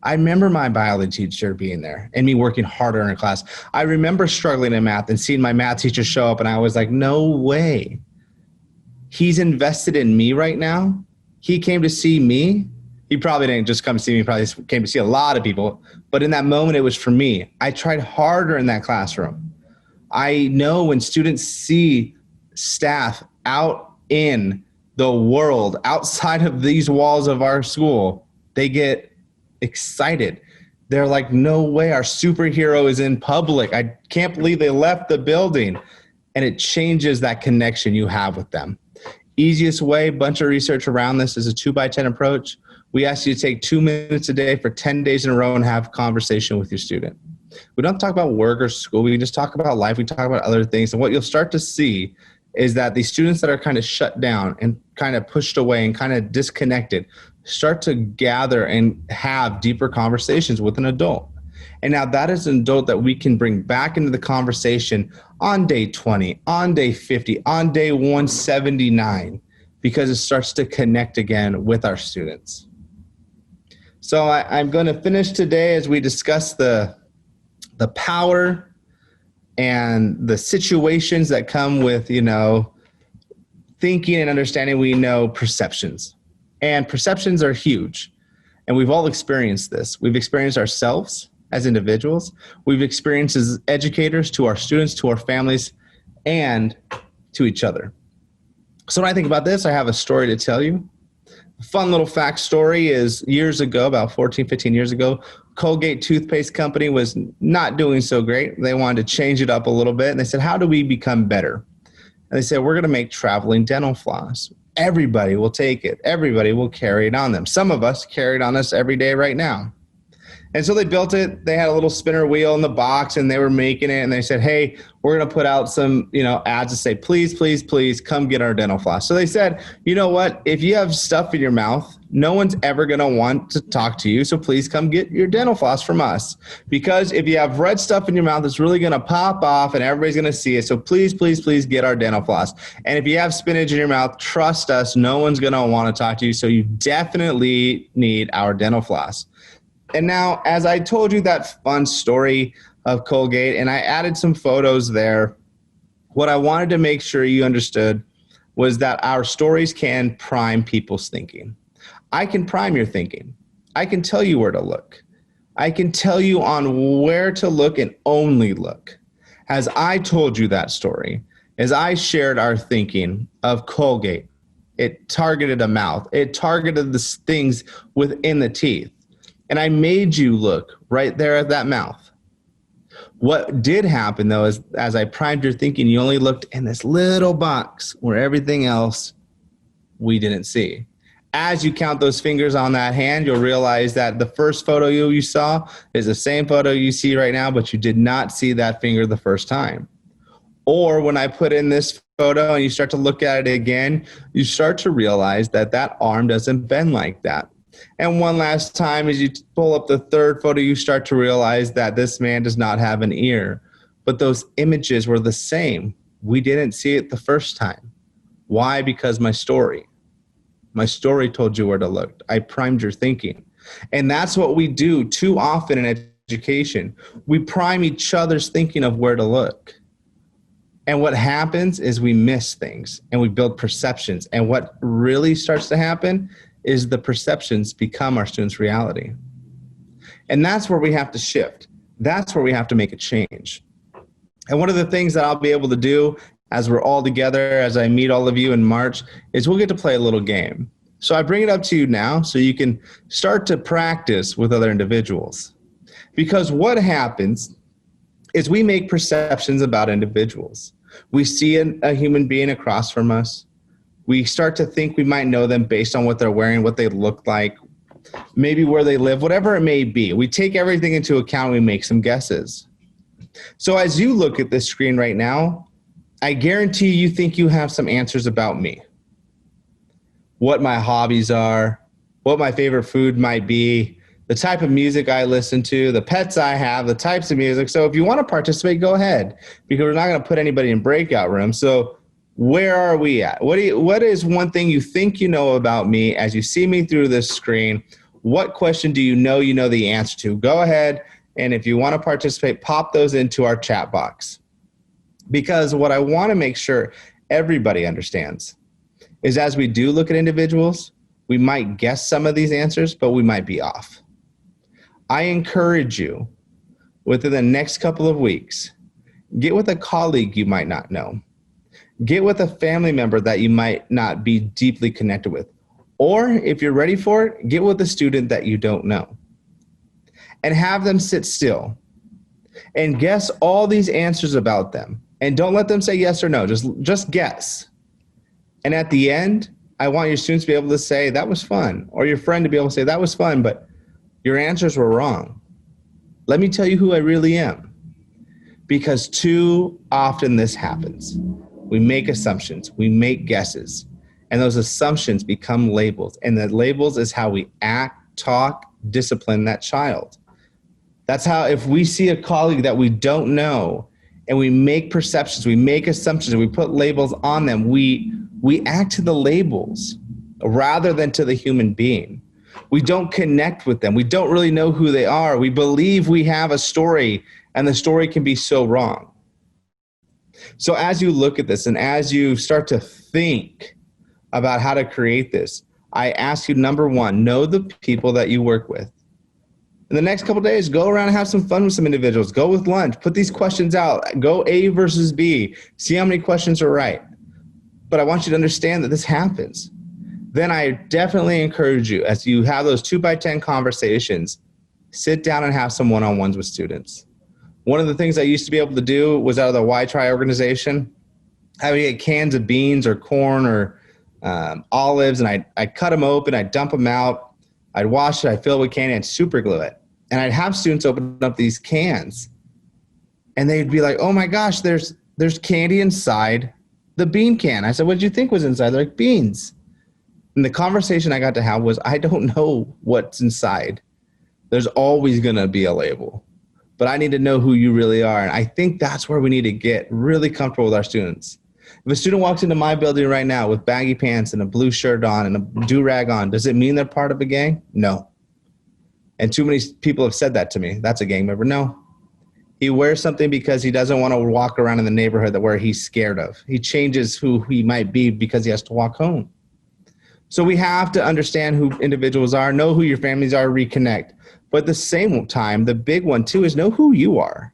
I remember my biology teacher being there and me working harder in her class. I remember struggling in math and seeing my math teacher show up, and I was like, no way. He's invested in me right now. He came to see me. He probably didn't just come to see me. He probably came to see a lot of people. But in that moment, it was for me. I tried harder in that classroom. I know when students see staff out in the world outside of these walls of our school, they get excited. They're like, no way, our superhero is in public. I can't believe they left the building. And it changes that connection you have with them. Easiest way, bunch of research around this, is a 2x10 approach. We ask you to take 2 minutes a day for 10 days in a row and have a conversation with your student. We don't talk about work or school. We just talk about life. We talk about other things. And what you'll start to see is that the students that are kind of shut down and kind of pushed away and kind of disconnected start to gather and have deeper conversations with an adult. And now that is an adult that we can bring back into the conversation on day 20, on day 50, on day 179, because it starts to connect again with our students. So I'm going to finish today as we discuss the power and the situations that come with, thinking and understanding. We know perceptions, and perceptions are huge. And we've all experienced this. We've experienced ourselves as individuals. We've experienced as educators, to our students, to our families, and to each other. So when I think about this, I have a story to tell you. A fun little fact story is years ago, about 14, 15 years ago, Colgate toothpaste company was not doing so great. They wanted to change it up a little bit. And they said, how do we become better? And they said, we're going to make traveling dental floss. Everybody will take it. Everybody will carry it on them. Some of us carry it on us every day right now. And so they built it. They had a little spinner wheel in the box, and they were making it. And they said, hey, we're going to put out some, ads to say, please, please, please come get our dental floss. So they said, you know what? If you have stuff in your mouth, no one's ever going to want to talk to you. So please come get your dental floss from us. Because if you have red stuff in your mouth, it's really going to pop off and everybody's going to see it. So please, please, please get our dental floss. And if you have spinach in your mouth, trust us, no one's going to want to talk to you. So you definitely need our dental floss. And now, as I told you that fun story of Colgate, and I added some photos there, what I wanted to make sure you understood was that our stories can prime people's thinking. I can prime your thinking. I can tell you where to look. I can tell you on where to look and only look. As I told you that story, is I shared our thinking of Colgate. It targeted a mouth. It targeted the things within the teeth. And I made you look right there at that mouth. What did happen, though, is as I primed your thinking, you only looked in this little box where everything else we didn't see. As you count those fingers on that hand, you'll realize that the first photo you saw is the same photo you see right now, but you did not see that finger the first time. Or when I put in this photo and you start to look at it again, you start to realize that that arm doesn't bend like that. And one last time, as you pull up the third photo, you start to realize that this man does not have an ear. But those images were the same. We didn't see it the first time. Why? Because my story told you where to look. I primed your thinking. And that's what we do too often in education. We prime each other's thinking of where to look. And what happens is we miss things and we build perceptions. And what really starts to happen is the perceptions become our students' reality. And that's where we have to shift. That's where we have to make a change. And one of the things that I'll be able to do as we're all together, as I meet all of you in March, is we'll get to play a little game. So I bring it up to you now so you can start to practice with other individuals. Because what happens is we make perceptions about individuals. We see a human being across from us. We start to think we might know them based on what they're wearing, what they look like, maybe where they live, whatever it may be. We take everything into account. We make some guesses. So as you look at this screen right now, I guarantee you think you have some answers about me. What my hobbies are, what my favorite food might be, the type of music I listen to, the pets I have, the types of music. So if you want to participate, go ahead, because we're not going to put anybody in breakout rooms. So where are we at? What is one thing you think you know about me as you see me through this screen? What question do you know the answer to? Go ahead, and if you want to participate, pop those into our chat box. Because what I want to make sure everybody understands is as we do look at individuals, we might guess some of these answers, but we might be off. I encourage you, within the next couple of weeks, get with a colleague you might not know. Get with a family member that you might not be deeply connected with. Or if you're ready for it, get with a student that you don't know. And have them sit still and guess all these answers about them. And don't let them say yes or no, just guess. And at the end, I want your students to be able to say, that was fun. Or your friend to be able to say, that was fun, but your answers were wrong. Let me tell you who I really am. Because too often this happens. We make assumptions, we make guesses, and those assumptions become labels. And the labels is how we act, talk, discipline that child. That's how, if we see a colleague that we don't know and we make perceptions, we make assumptions, we put labels on them, we act to the labels rather than to the human being. We don't connect with them. We don't really know who they are. We believe we have a story, and the story can be so wrong. So as you look at this and as you start to think about how to create this, I ask you, number one, know the people that you work with. In the next couple of days, go around and have some fun with some individuals. Go with lunch, put these questions out, go A versus B, see how many questions are right. But I want you to understand that this happens. Then I definitely encourage you, as you have those 2x10 conversations, sit down and have some one-on-ones with students. One of the things I used to be able to do was out of the Y-Try organization, I would get cans of beans or corn or olives, and I'd cut them open, I'd dump them out, I'd wash it, I'd fill it with candy, and super glue it. And I'd have students open up these cans, and they'd be like, oh my gosh, there's candy inside the bean can. I said, what did you think was inside? They're like, beans. And the conversation I got to have was, I don't know what's inside. There's always going to be a label. But I need to know who you really are. And I think that's where we need to get really comfortable with our students. If a student walks into my building right now with baggy pants and a blue shirt on and a do-rag on, does it mean they're part of a gang? No. And too many people have said that to me. That's a gang member. No. He wears something because he doesn't want to walk around in the neighborhood where he's scared of. He changes who he might be because he has to walk home. So we have to understand who individuals are, know who your families are, reconnect. But at the same time, the big one too is know who you are.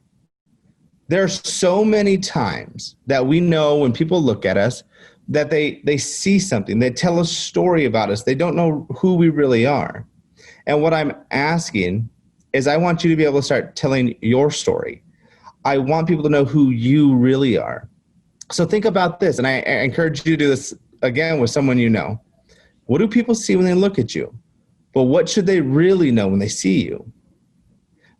There are so many times that we know when people look at us that they see something, they tell a story about us, they don't know who we really are. And what I'm asking is I want you to be able to start telling your story. I want people to know who you really are. So think about this, and I encourage you to do this again with someone you know. What do people see when they look at you? But what should they really know when they see you?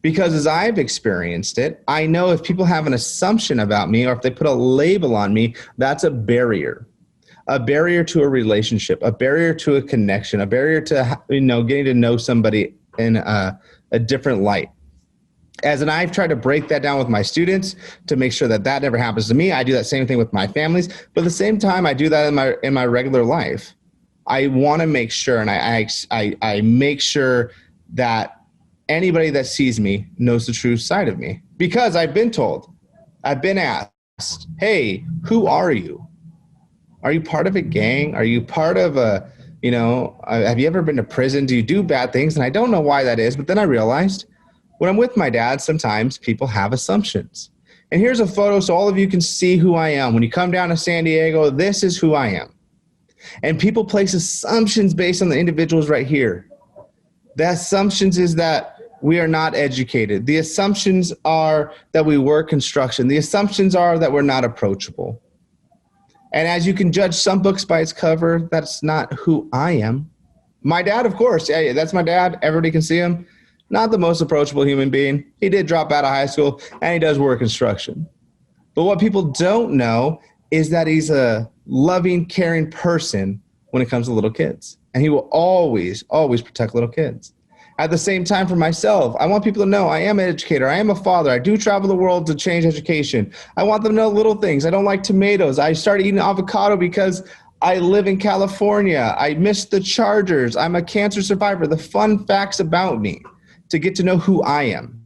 Because as I've experienced it, I know if people have an assumption about me or if they put a label on me, that's a barrier to a relationship, a barrier to a connection, a barrier to, getting to know somebody in a different light. I've tried to break that down with my students to make sure that that never happens to me. I do that same thing with my families, but at the same time, I do that in my regular life. I want to make sure, and I make sure that anybody that sees me knows the true side of me, because I've been told, I've been asked, hey, who are you? Are you part of a gang? Are you part of have you ever been to prison? Do you do bad things? And I don't know why that is, but then I realized when I'm with my dad, sometimes people have assumptions. And here's a photo so all of you can see who I am. When you come down to San Diego, this is who I am. And people place assumptions based on the individuals right here. The assumptions is that we are not educated. The assumptions are that we work construction. The assumptions are that we're not approachable. And as you can judge some books by its cover, that's not who I am. My dad, of course, yeah, that's my dad. Everybody can see him. Not the most approachable human being. He did drop out of high school, and he does work construction. But what people don't know is that he's a loving, caring person when it comes to little kids. And he will always, always protect little kids. At the same time, for myself, I want people to know I am an educator. I am a father. I do travel the world to change education. I want them to know little things. I don't like tomatoes. I started eating avocado because I live in California. I missed the Chargers. I'm a cancer survivor. The fun facts about me to get to know who I am.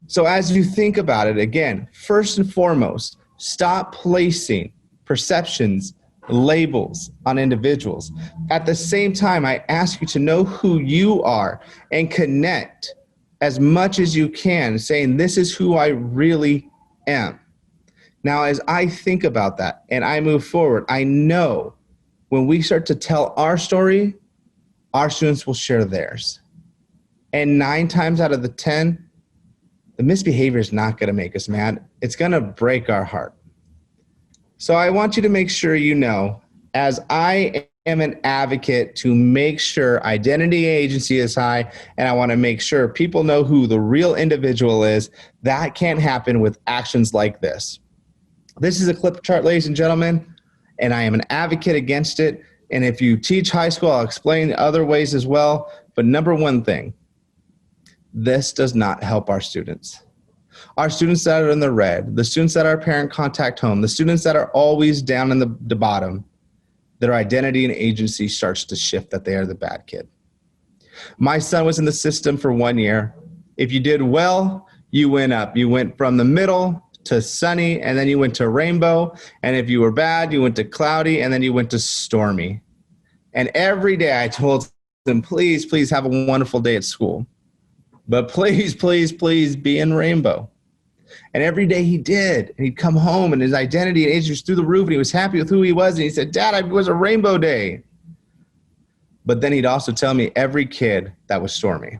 So as you think about it, again, first and foremost, stop placing perceptions, labels on individuals. At the same time, I ask you to know who you are and connect as much as you can, saying, this is who I really am. Now, as I think about that and I move forward, I know when we start to tell our story, our students will share theirs. And 9 times out of the 10, the misbehavior is not going to make us mad. It's going to break our heart. So I want you to make sure you know, as I am an advocate to make sure identity agency is high, and I want to make sure people know who the real individual is, that can't happen with actions like this. This is a clip chart, ladies and gentlemen, and I am an advocate against it. And if you teach high school, I'll explain other ways as well. But number one thing, this does not help our students. Our students that are in the red, the students that are parent contact home, the students that are always down in the bottom, their identity and agency starts to shift that they are the bad kid. My son was in the system for 1 year. If you did well, you went up. You went from the middle to sunny, and then you went to rainbow. And if you were bad, you went to cloudy, and then you went to stormy. And every day I told them, please, please have a wonderful day at school. But please, please, please be in rainbow. And every day he did. And he'd come home and his identity and age was through the roof, and he was happy with who he was. And he said, Dad, it was a rainbow day. But then he'd also tell me every kid that was stormy.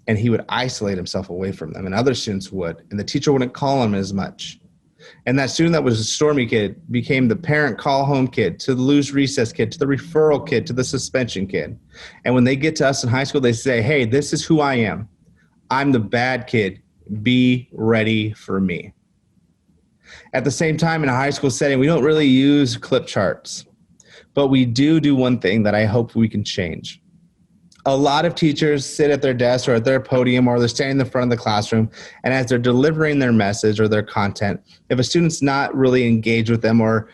And he would isolate himself away from them, and other students would. And the teacher wouldn't call him as much. And that student that was a stormy kid became the parent call home kid, to the lose recess kid, to the referral kid, to the suspension kid. And when they get to us in high school, they say, hey, this is who I am. I'm the bad kid. Be ready for me. At the same time, in a high school setting, we don't really use clip charts, but we do one thing that I hope we can change. A lot of teachers sit at their desk or at their podium, or they're standing in the front of the classroom, and as they're delivering their message or their content, if a student's not really engaged with them or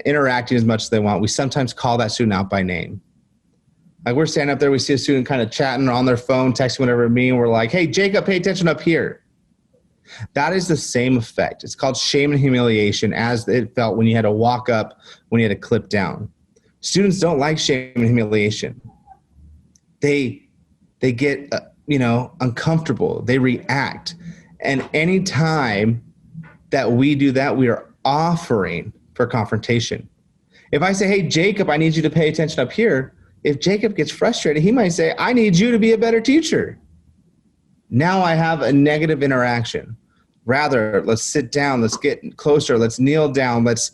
interacting as much as they want, we sometimes call that student out by name. Like, we're standing up there, we see a student kind of chatting on their phone, texting whatever it means, and we're like, hey, Jacob, pay attention up here. That is the same effect. It's called shame and humiliation, as it felt when you had to walk up, when you had to clip down. Students don't like shame and humiliation. They get, uncomfortable. They react. And any time that we do that, we are offering for confrontation. If I say, hey, Jacob, I need you to pay attention up here, if Jacob gets frustrated, he might say, I need you to be a better teacher. Now I have a negative interaction. Rather, let's sit down, let's get closer, let's kneel down, let's,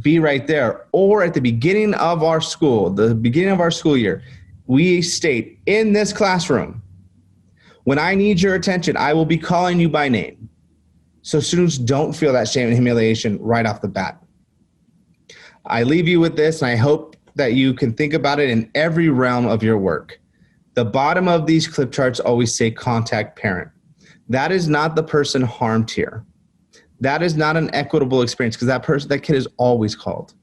be right there. Or at the beginning of our school, the beginning of our school year, we state in this classroom, when I need your attention, I will be calling you by name. So students don't feel that shame and humiliation right off the bat. I leave you with this, and I hope that you can think about it in every realm of your work. The bottom of these clip charts always say contact parent. That is not the person harmed here. That is not an equitable experience because that kid is always called.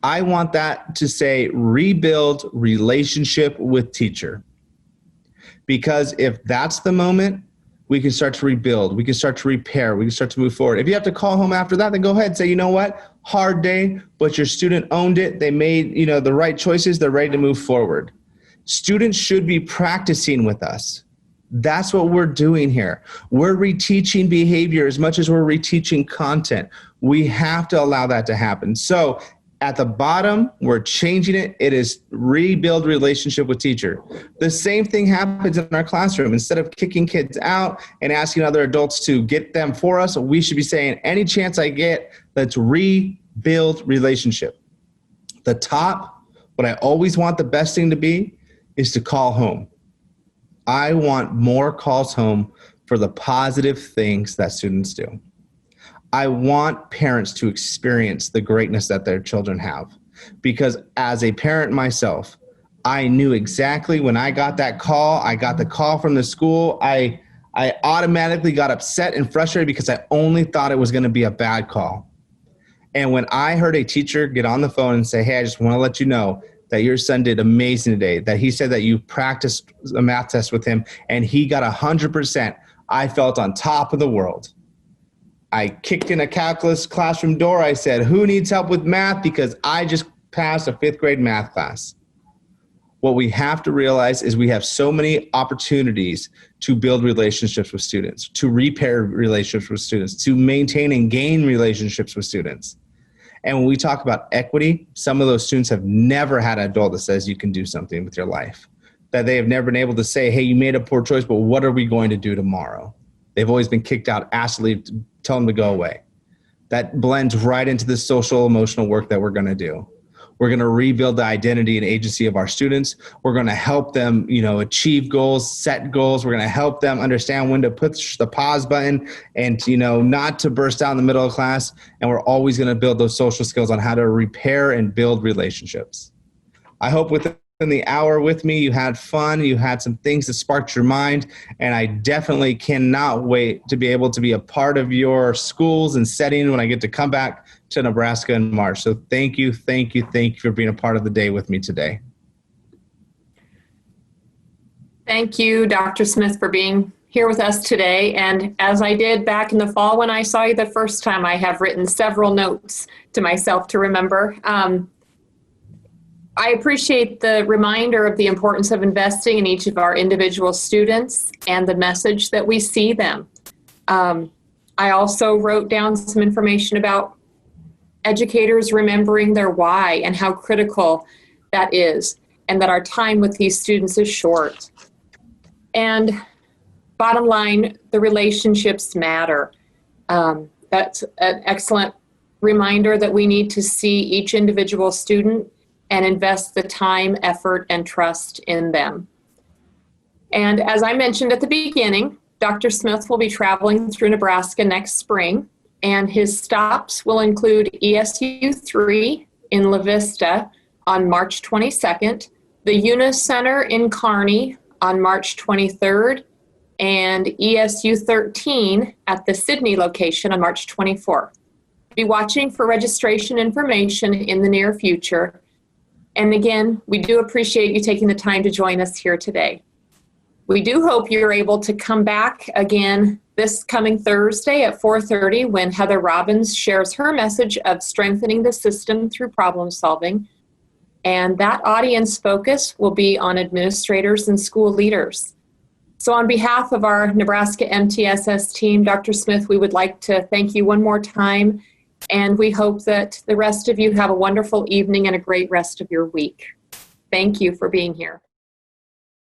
I want that to say rebuild relationship with teacher. Because if that's the moment, we can start to rebuild, we can start to repair, we can start to move forward. If you have to call home after that, then go ahead and say, you know what, hard day, but your student owned it. They made, the right choices. They're ready to move forward. Students should be practicing with us. That's what we're doing here. We're reteaching behavior as much as we're reteaching content. We have to allow that to happen. So at the bottom, we're changing it. It is rebuild relationship with teacher. The same thing happens in our classroom. Instead of kicking kids out and asking other adults to get them for us, we should be saying, any chance I get, let's rebuild relationship. The top, what I always want the best thing to be, is to call home. I want more calls home for the positive things that students do. I want parents to experience the greatness that their children have. Because as a parent myself, I knew exactly when I got that call, I got the call from the school, I automatically got upset and frustrated because I only thought it was going to be a bad call. And when I heard a teacher get on the phone and say, hey, I just want to let you know that your son did amazing today, that he said that you practiced a math test with him and he got 100%, I felt on top of the world. I kicked in a calculus classroom door. I said, who needs help with math? Because I just passed a 5th grade math class. What we have to realize is we have so many opportunities to build relationships with students, to repair relationships with students, to maintain and gain relationships with students. And when we talk about equity, some of those students have never had an adult that says you can do something with your life, that they have never been able to say, hey, you made a poor choice, but what are we going to do tomorrow? They've always been kicked out, asked to leave, tell them to go away. That blends right into the social emotional work that we're going to do. We're going to rebuild the identity and agency of our students. We're going to help them, achieve goals, set goals. We're going to help them understand when to push the pause button and, not to burst out in the middle of class. And we're always going to build those social skills on how to repair and build relationships. I hope within the hour with me, you had fun, you had some things that sparked your mind, and I definitely cannot wait to be able to be a part of your schools and setting when I get to come back to Nebraska in March. So thank you for being a part of the day with me today. Thank you, Dr. Smith, for being here with us today. And as I did back in the fall when I saw you the first time, I have written several notes to myself to remember. I appreciate the reminder of the importance of investing in each of our individual students and the message that we see them. I also wrote down some information about educators remembering their why and how critical that is, and that our time with these students is short. And bottom line, the relationships matter. That's an excellent reminder that we need to see each individual student and invest the time, effort, and trust in them. And as I mentioned at the beginning, Dr. Smith will be traveling through Nebraska next spring, and his stops will include ESU 3 in La Vista on March 22nd, the Eunice Center in Kearney on March 23rd, and ESU 13 at the Sydney location on March 24th. Be watching for registration information in the near future. And again, we do appreciate you taking the time to join us here today. We do hope you're able to come back again this coming Thursday at 4:30 when Heather Robbins shares her message of strengthening the system through problem solving. And that audience focus will be on administrators and school leaders. So on behalf of our Nebraska MTSS team, Dr. Smith, we would like to thank you one more time, and we hope that the rest of you have a wonderful evening and a great rest of your week. Thank you for being here.